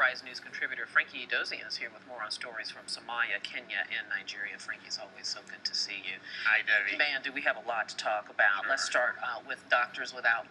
Enterprise News contributor Frankie Edozian is here with more on stories from Somalia, Kenya, and Nigeria. Frankie, it's always so good to see you. Hi, Debbie. Man, do we have a lot to talk about. Sure. Let's start with Doctors Without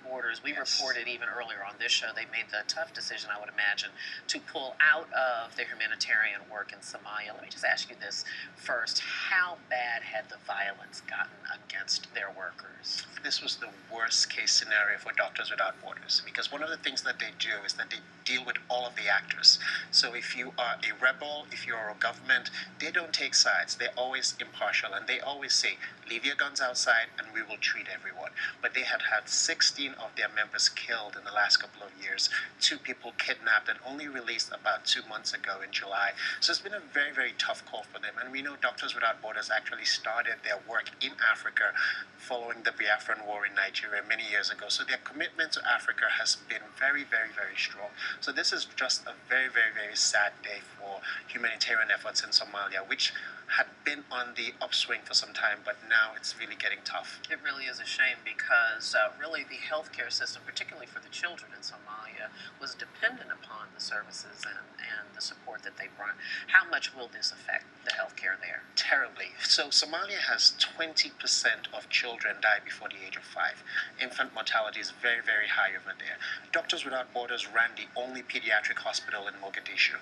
Borders. We reported even earlier on this show they made the tough decision, I would imagine, to pull out of their humanitarian work in Somalia. Let me just ask you this first. How bad had the violence gotten against their workers? This was the worst case scenario for Doctors Without Borders, because one of the things that they do is that they deal with all of the actors. So if you are a rebel, if you're a government, they don't take sides. They're always impartial, and they always say, leave your guns outside and we will treat everyone. But they had 16 of their members killed in the last couple of years, 2 people kidnapped, and only released about 2 months ago in July. So it's been a very, very tough call for them. And we know Doctors Without Borders actually started their work in Africa following the Biafran War in Nigeria many years ago. So their commitment to Africa has been very, very, very strong. So this is just a very, very, very sad day for humanitarian efforts in Somalia, which had been on the upswing for some time, but now it's really getting tough. It really is a shame because really the healthcare system, particularly for the children in Somalia, was dependent upon the services and the support that they brought. How much will this affect the healthcare there? Terribly. So Somalia has 20% of children die before the age of 5. Infant mortality is very, very high over there. Doctors Without Borders ran the only pediatric hospital in Mogadishu.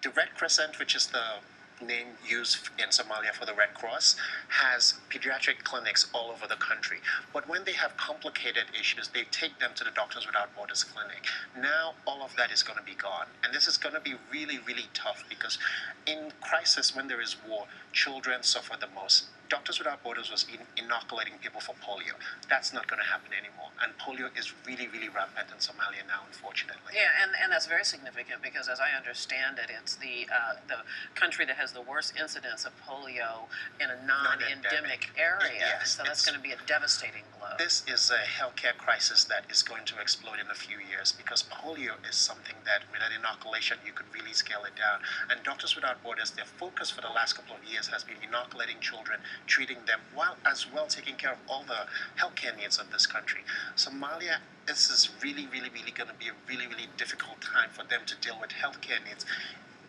The Red Crescent, which is the name used in Somalia for the Red Cross, has pediatric clinics all over the country. But when they have complicated issues, they take them to the Doctors Without Borders clinic. Now all of that is going to be gone. And this is going to be really, really tough, because in crisis, when there is war, children suffer the most. Doctors Without Borders was inoculating people for polio. That's not going to happen anymore. And polio is really, really rampant in Somalia now, unfortunately. Yeah, and that's very significant because, as I understand it, it's the country that has the worst incidence of polio in a non-endemic area. Yes, so that's going to be a devastating blow. This is a healthcare crisis that is going to explode in a few years, because polio is something that with an inoculation you could really scale it down. And Doctors Without Borders, their focus for the last couple of years has been inoculating children, treating them, while as well taking care of all the healthcare needs of this country. Somalia, this is really, really, really going to be a really, really difficult time for them to deal with healthcare needs.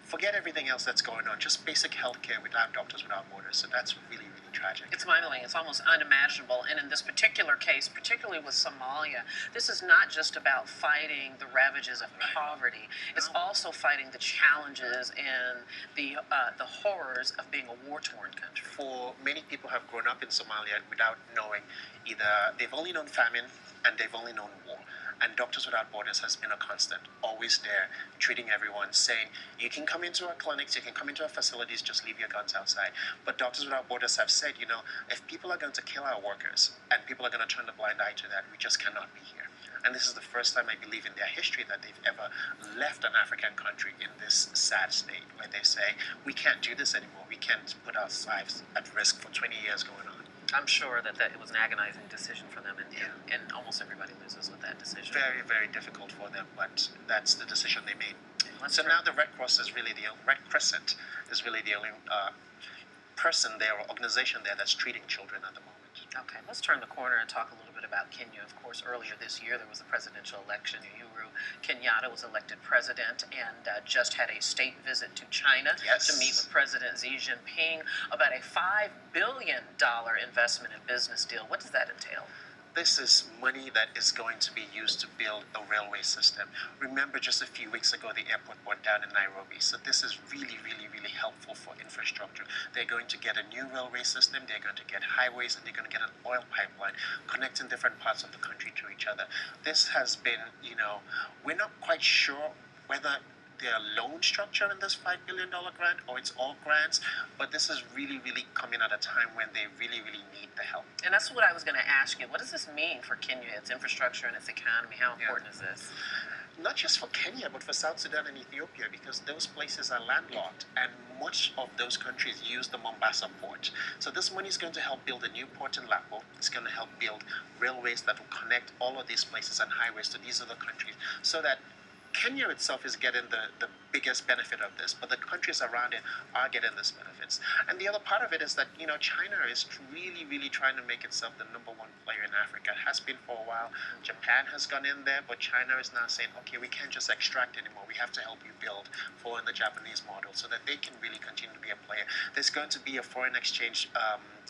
Forget everything else that's going on, just basic healthcare without Doctors Without Borders. So that's really, really tragic. It's mind-blowing. It's almost unimaginable. And in this particular case, particularly with Somalia, this is not just about fighting the ravages of poverty. It's also fighting the challenges and the horrors of being a war-torn country. For many people have grown up in Somalia without knowing either they've only known famine and they've only known war. And Doctors Without Borders has been a constant, always there, treating everyone, saying, you can come into our clinics, you can come into our facilities, just leave your guns outside. But Doctors Without Borders have said, if people are going to kill our workers and people are going to turn a blind eye to that, we just cannot be here. And this is the first time, I believe, in their history that they've ever left an African country in this sad state, where they say, we can't do this anymore. We can't put our lives at risk for 20 years going on. I'm sure that it was an agonizing decision for them, and almost everybody loses with that decision. Very, very difficult for them, but that's the decision they made. So now the Red Crescent is really the only person there, or organization there, that's treating children at the moment. Okay, let's turn the corner and talk a little bit about Kenya. Of course, earlier this year there was a presidential election. Uhuru Kenyatta was elected president and just had a state visit to China to meet with President Xi Jinping about a $5 billion investment and business deal. What does that entail? This is money that is going to be used to build a railway system. Remember, just a few weeks ago, the airport burned down in Nairobi. So this is really, really, really helpful for infrastructure. They're going to get a new railway system, they're going to get highways, and they're going to get an oil pipeline connecting different parts of the country to each other. This has been, we're not quite sure whether their loan structure in this $5 billion grant, or it's all grants, but this is really, really coming at a time when they really, really need the help. And that's what I was going to ask you. What does this mean for Kenya, its infrastructure and its economy? How important is this? Not just for Kenya, but for South Sudan and Ethiopia, because those places are landlocked, and much of those countries use the Mombasa port. So this money is going to help build a new port in Lapo. It's going to help build railways that will connect all of these places and highways to these other countries, so that Kenya itself is getting the biggest benefit of this, but the countries around it are getting these benefits. And the other part of it is that, China is really, really trying to make itself the number one player in Africa. It has been for a while. Japan has gone in there, but China is now saying, okay, we can't just extract anymore. We have to help you build, following the Japanese model, so that they can really continue to be a player. There's going to be a foreign exchange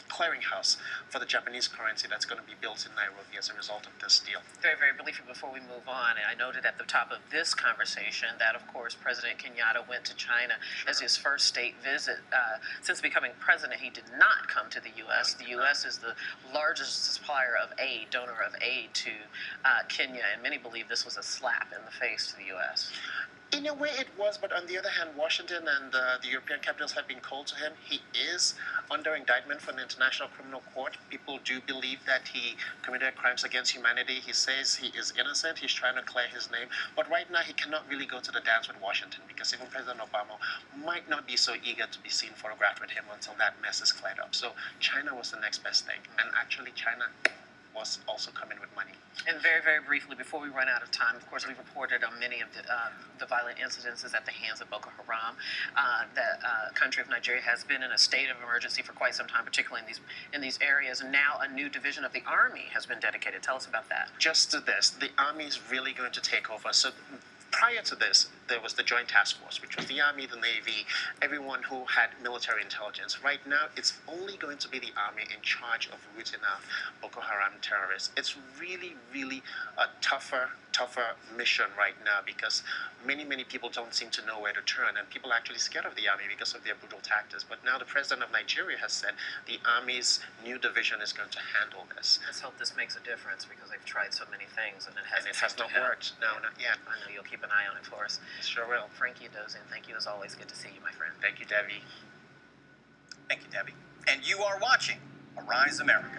clearinghouse for the Japanese currency that's going to be built in Nairobi as a result of this deal. Very, very briefly before we move on, and I noted at the top of this conversation that, of course, President Kenyatta went to China as his first state visit. Since becoming president, he did not come to the U.S. The U.S. is the largest supplier of aid, donor of aid to Kenya, and many believe this was a slap in the face to the U.S. In a way it was, but on the other hand, Washington and the European capitals have been cold to him. He is under indictment from the International Criminal Court. People do believe that he committed crimes against humanity. He says he is innocent. He's trying to clear his name. But right now, he cannot really go to the dance with Washington, because even President Obama might not be so eager to be seen photographed with him until that mess is cleared up. So China was the next best thing. And actually, China was also coming with money. And very, very briefly, before we run out of time, of course, we've reported on many of the violent incidences at the hands of Boko Haram. The country of Nigeria has been in a state of emergency for quite some time, particularly in these areas. And now a new division of the army has been dedicated. Tell us about that. Just to this, the army is really going to take over. So prior to this, there was the Joint Task Force, which was the Army, the Navy, everyone who had military intelligence. Right now, it's only going to be the Army in charge of rooting out Boko Haram terrorists. It's really, really a tougher mission right now, because many people don't seem to know where to turn, and people are actually scared of the Army because of their brutal tactics. But now the President of Nigeria has said the Army's new division is going to handle this. Let's hope this makes a difference, because they've tried so many things and it has not worked. No, not yet. I know you'll keep an eye on it for us. Sure will. Frankie Dozian, thank you as always. Good to see you, my friend. Thank you, Debbie. Thank you, Debbie. And you are watching Arise America.